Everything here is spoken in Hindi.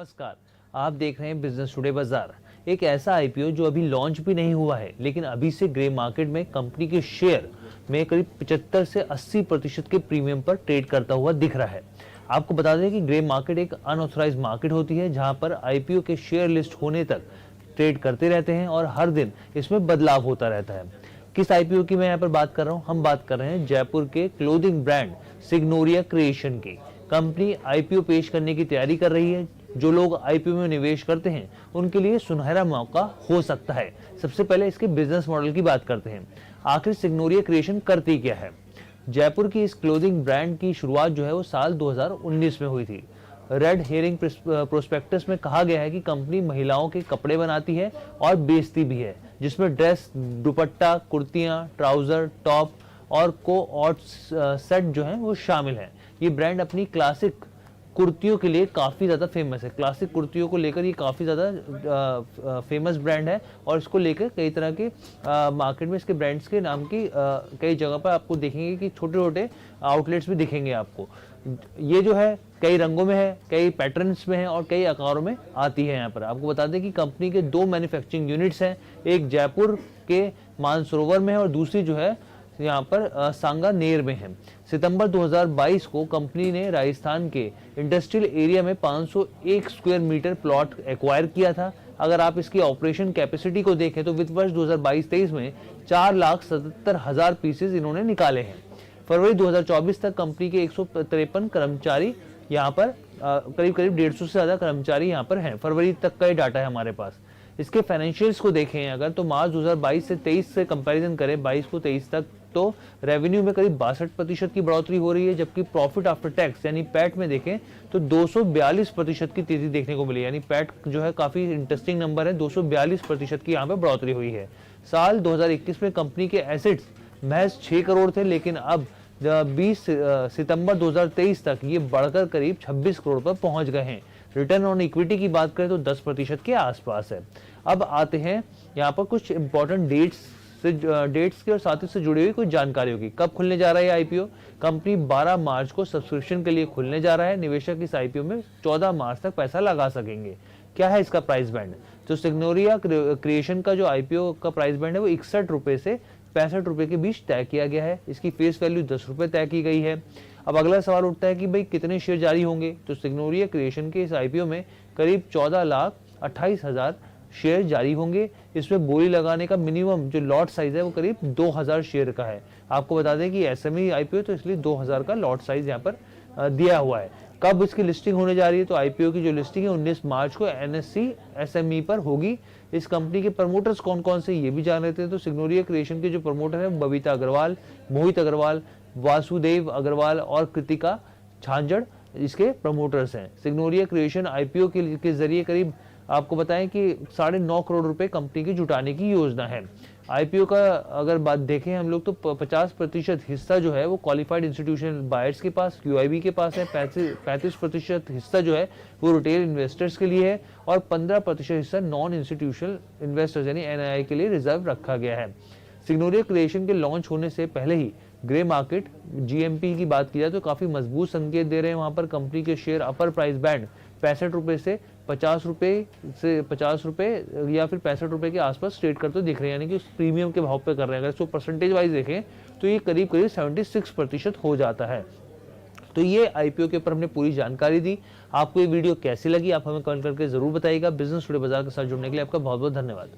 नमस्कार, आप देख रहे हैं बिजनेस टुडे बाजार। एक ऐसा आईपीओ जो अभी लॉन्च भी नहीं हुआ है, लेकिन अभी से ग्रे मार्केट में कंपनी के शेयर में करीब 75 से 80% के प्रीमियम पर ट्रेड करता हुआ दिख रहा है। आपको बता दें कि ग्रे मार्केट एक अनऑथराइज्ड मार्केट होती है, जहां पर आईपीओ के शेयर लिस्ट होने तक ट्रेड करते रहते हैं और हर दिन इसमें बदलाव होता रहता है। किस आईपीओ की मैं यहाँ पर बात कर रहा हूँ? हम बात कर रहे हैं जयपुर के क्लोथिंग ब्रांड सिग्नोरिया क्रिएशन की। कंपनी आईपीओ पेश करने की तैयारी कर रही है। जो लोग आईपीओ में निवेश करते हैं उनके लिए सुनहरा मौका हो सकता है। सबसे पहले इसके बिजनेस मॉडल की बात करते हैं। आखिर सिग्नोरिया क्रिएशन करती क्या है? जयपुर की इस क्लोथिंग ब्रांड की शुरुआत जो है वो साल 2019 में हुई थी। रेड हेरिंग प्रोस्पेक्टस में कहा गया है कि कंपनी महिलाओं के कपड़े बनाती है और बेचती भी है, जिसमें ड्रेस, दुपट्टा, कुर्तियां, ट्राउजर, टॉप और को-ऑर्ड सेट जो हैं वो शामिल हैं। ये ब्रांड अपनी क्लासिक कुर्तियों के लिए काफ़ी ज़्यादा फेमस है। क्लासिक कुर्तियों को लेकर ये काफ़ी ज़्यादा फेमस ब्रांड है और इसको लेकर कई तरह के मार्केट में इसके ब्रांड्स के नाम की कई जगह पर आपको देखेंगे कि छोटे छोटे आउटलेट्स भी दिखेंगे आपको। ये जो है कई रंगों में है, कई पैटर्न्स में है और कई आकारों में आती है। यहाँ पर आपको बता दें कि कंपनी के 2 मैन्युफैक्चरिंग यूनिट्स हैं, एक जयपुर के मानसरोवर में है और दूसरी जो है यहाँ पर सांगानेर में है। सितंबर 2022 को कंपनी ने राजस्थान के इंडस्ट्रियल एरिया में 501 स्क्वायर मीटर प्लॉट एक्वायर किया था। अगर आप इसकी ऑपरेशन कैपेसिटी को देखें तो वित्त वर्ष 2022-23 में 4,77,000 पीसेज इन्होंने निकाले हैं। फरवरी 2024 तक कंपनी के 153 कर्मचारी यहाँ पर करीब 150 से ज्यादा कर्मचारी यहाँ पर हैं। फरवरी तक का ये डाटा है हमारे पास। इसके फाइनेंशियल्स को देखें अगर तो मार्च 2022 से 23 से कंपैरिजन करें 22 को 23 तक, तो रेवेन्यू में करीब 62% की बढ़ोतरी हो रही है, जबकि प्रॉफिट आफ्टर टैक्स यानी पैट में देखें तो 242% की तेजी देखने को मिली। यानी पैट जो है काफी इंटरेस्टिंग नंबर है, 242% की यहाँ पे बढ़ोतरी हुई है। साल 2021 में कंपनी के एसेट्स महज 6 करोड़ थे, लेकिन अब 20 सितंबर 2023 तक ये बढ़कर करीब 26 करोड़ पर पहुंच गए हैं। रिटर्न ऑन इक्विटी की बात करें तो 10% के आसपास है। अब आते हैं यहाँ पर कुछ इंपॉर्टेंट डेट्स के और साथ ही से जुड़ी हुई कुछ जानकारियों की। कब खुलने जा रहा है आईपीओ? कंपनी 12 मार्च को सब्सक्रिप्शन के लिए खुलने जा रहा है। निवेशक इस आईपीओ में 14 मार्च तक पैसा लगा सकेंगे। क्या है इसका प्राइस बैंड? तो सिग्नोरिया क्रिएशन का जो आईपीओ का प्राइस बैंड है वो 61 रुपए से 65 रुपए के बीच तय किया गया है। इसकी फेस वैल्यू 10 रुपए तय की गई है। अब अगला सवाल उठता है कि भाई कितने शेयर जारी होंगे? तो सिग्नोरिया क्रिएशन के इस आईपीओ में करीब 14,28,000 शेयर जारी होंगे। इसमें बोली लगाने का मिनिमम जो लॉट साइज है वो करीब 2000 शेयर का है। आपको बता दें कि एसएमई आईपीओ तो इसलिए 2000 का लॉट साइज यहाँ पर दिया हुआ है। कब इसकी लिस्टिंग होने जा रही है? तो आईपीओ की जो लिस्टिंग है 19 मार्च को एनएससी एसएमई पर होगी। इस कंपनी के प्रमोटर्स कौन कौन से ये भी जान लेते हैं। तो सिग्नोरिया क्रिएशन के जो प्रमोटर है बबीता अग्रवाल, मोहित अग्रवाल, वासुदेव अग्रवाल और कृतिका झांझड़ इसके प्रमोटर्स हैं। सिग्नोरिया क्रिएशन आईपीओ के जरिए करीब आपको बताएं कि 9.5 करोड़ रुपए कंपनी की जुटाने की योजना है। आईपीओ का अगर बात देखें हम लोग तो 50% हिस्सा जो है वो क्वालिफाइड इंस्टीट्यूशनल बायर्स के पास, क्यूआईबी के पास है। 35% हिस्सा जो है वो रिटेल इन्वेस्टर्स के लिए है और 15% हिस्सा नॉन इंस्टीट्यूशनल इन्वेस्टर्स यानी एनआईआई के लिए रिजर्व रखा गया है। सिग्नोरिया क्रिएशन के लॉन्च होने से पहले ही ग्रे मार्केट जीएमपी की बात की जाए तो काफी मजबूत संकेत दे रहे हैं। वहां पर कंपनी के शेयर अपर प्राइस बैंड 65 रुपए से 50 रुपए या फिर 65 रुपए के आसपास ट्रेड करते दिख रहे हैं, यानी कि उस प्रीमियम के भाव पे कर रहे हैं। अगर इसको परसेंटेज वाइज देखें तो ये करीब 76% हो जाता है। तो ये आईपीओ के ऊपर हमने पूरी जानकारी दी। आपको ये वीडियो कैसी लगी आप हमें कमेंट करके जरूर बताइएगा। बिजनेस टुडे बाजार के साथ जुड़ने के लिए आपका बहुत बहुत धन्यवाद।